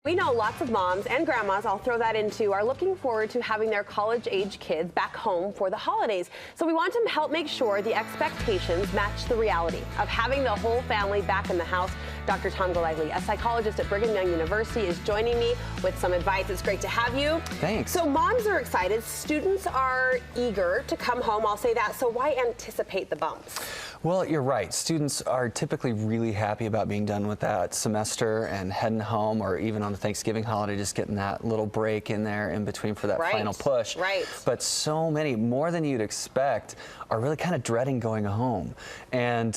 We know lots of moms and grandmas, I'll throw that into, are looking forward to having their college-age kids back home for the holidays. So we want to help make sure the expectations match the reality of having the whole family back in the house. Dr. Tom Golightly, a psychologist at Brigham Young University, is joining me with some advice. It's great to have you. Thanks. So moms are excited. Students are eager to come home. I'll say that. So why anticipate the bumps? Well, you're right. Students are typically really happy about being done with that semester and heading home, or even on the Thanksgiving holiday, just getting that little break in there in between for that final push. Right. But so many, more than you'd expect, are really kind of dreading going home. And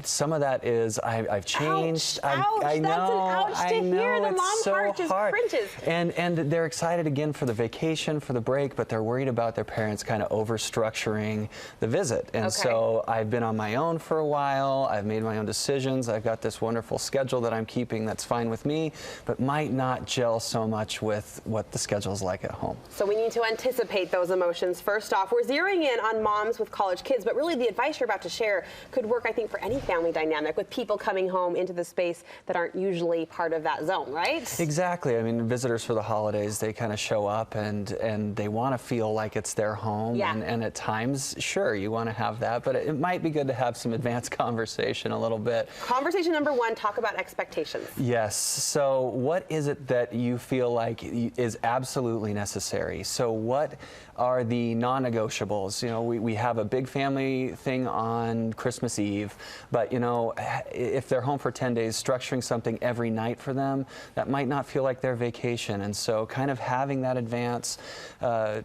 some of that is, I've changed. Ouch, I know. That's an ouch to hear. The mom's heart just cringes. And they're excited again for the vacation, for the break, but they're worried about their parents kind of over-structuring the visit. And so I've been on my own for a while. I've made my own decisions. I've got this wonderful schedule that I'm keeping that's fine with me, but might not gel so much with what the schedule's like at home. So we need to anticipate those emotions. First off, we're zeroing in on moms with college kids, but really the advice you're about to share could work, I think, for any family dynamic with people coming home into the space that aren't usually part of that zone, right? Exactly. I mean, visitors for the holidays, they kind of show up and they want to feel like it's their home. Yeah. And at times, sure, you want to have that, but it might be good to have some advanced conversation a little bit. Conversation number one, talk about expectations. Yes. So what is it that you feel like is absolutely necessary? So what are the non-negotiables? You know, we have a big family thing on Christmas Eve, but you know, if they're home for 10 days, structuring something every night for them, that might not feel like their vacation. And so kind of having that advance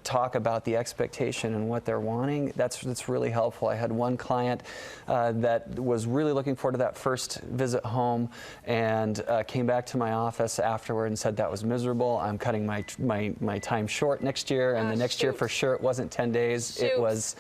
talk about the expectation and what they're wanting, that's really helpful. I had one client that was really looking forward to that first visit home and came back to my office afterward and said that was miserable. I'm cutting my time short next year, and the next year for sure it wasn't 10 days. It was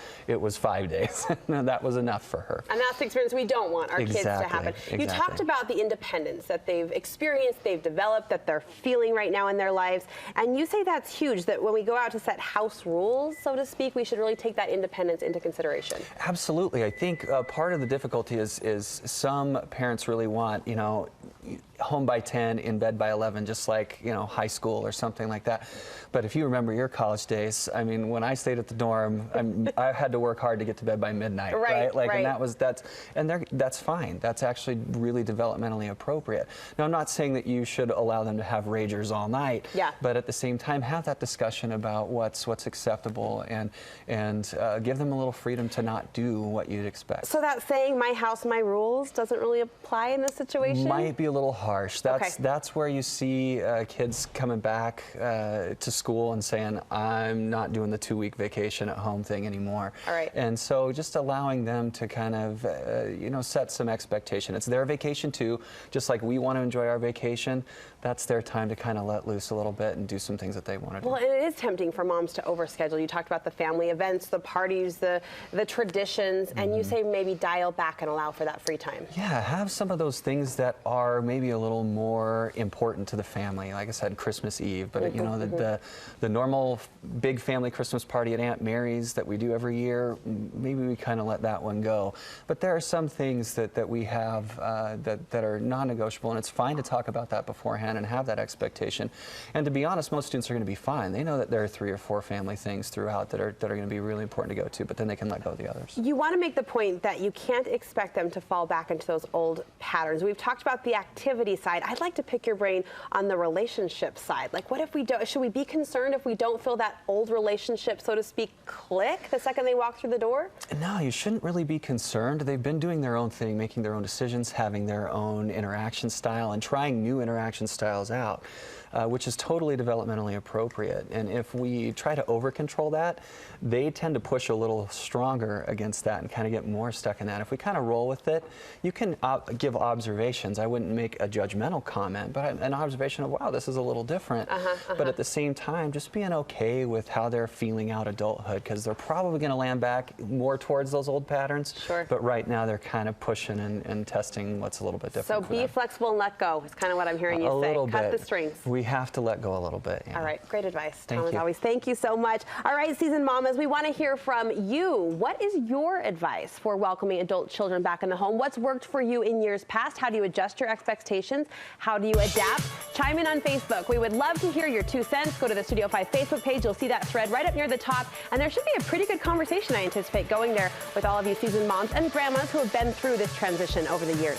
5 days. That was enough for her. And that's the experience we don't want our kids to happen. Exactly. You talked about the independence that they've experienced, they've developed, that they're feeling right now in their lives, and you say that's huge, that when we go out to set house rules, so to speak, we should really take that independence into consideration. Absolutely. I think part of the difficulty is some parents really want, you know, home by 10, in bed by 11, just like, you know, high school or something like that. But if you remember your college days, I mean, when I stayed at the dorm, I had to work hard to get to bed by midnight, right? Like, and that's fine. That's actually really developmentally appropriate. Now, I'm not saying that you should allow them to have ragers all night, but at the same time, have that discussion about what's acceptable and give them a little freedom to not do what you'd expect. So that saying, my house, my rules, doesn't really apply in this situation? Might be a little harsh. That's where you see kids coming back to school and saying, I'm not doing the 2-week vacation at home thing anymore. All right. And so just allowing them to kind of, you know, set some expectation. It's their vacation too, just like we want to enjoy our vacation. That's their time to kind of let loose a little bit and do some things that they want to do. Well, and it is tempting for moms to overschedule. You talked about the family events, the parties, the traditions, and you say maybe dial back and allow for that free time. Yeah, have some of those things that are maybe a little more important to the family. Like I said, Christmas Eve, but you know, the normal big family Christmas party at Aunt Mary's that we do every year, maybe we kind of let that one go. But there are some things that we have that are non-negotiable, and it's fine to talk about that beforehand and have that expectation. And to be honest, most students are going to be fine. They know that there are 3 or 4 family things throughout that are going to be really important to go to, but then they can let go of the others. You want to make the point that you can't expect them to fall back into those old patterns. We've talked about the activity side. I'd like to pick your brain on the relationship side. Like, what if we don't, should we be concerned if we don't feel that old relationship, so to speak, click the second they walk through the door? No, you shouldn't really be concerned. They've been doing their own thing, making their own decisions, having their own interaction style, and trying new interaction styles out, which is totally developmentally appropriate. And if we try to over-control that, they tend to push a little stronger against that and kind of get more stuck in that. If we kind of roll with it, you can give observations. I wouldn't make a judgmental comment, but an observation of, wow, this is a little different. But at the same time, just being okay with how they're feeling out adulthood, because they're probably going to land back more towards those old patterns. Sure. But right now, they're kind of pushing and testing what's a little bit different. So be flexible and let go is kind of what I'm hearing you say. A little Cut bit. the strings. We have to let go a little bit. Yeah. All right, great advice, Thank Tom, as you. always. Thank you so much. All right, seasoned mamas, we want to hear from you. What is your advice for welcoming adult children back in the home? What's worked for you in years past? How do you adjust your expectations expectations? How do you adapt? Chime in on Facebook. We would love to hear your 2 cents. Go to the Studio 5 Facebook page. You'll see that thread right up near the top. And there should be a pretty good conversation, I anticipate, going there with all of you seasoned moms and grandmas who have been through this transition over the years.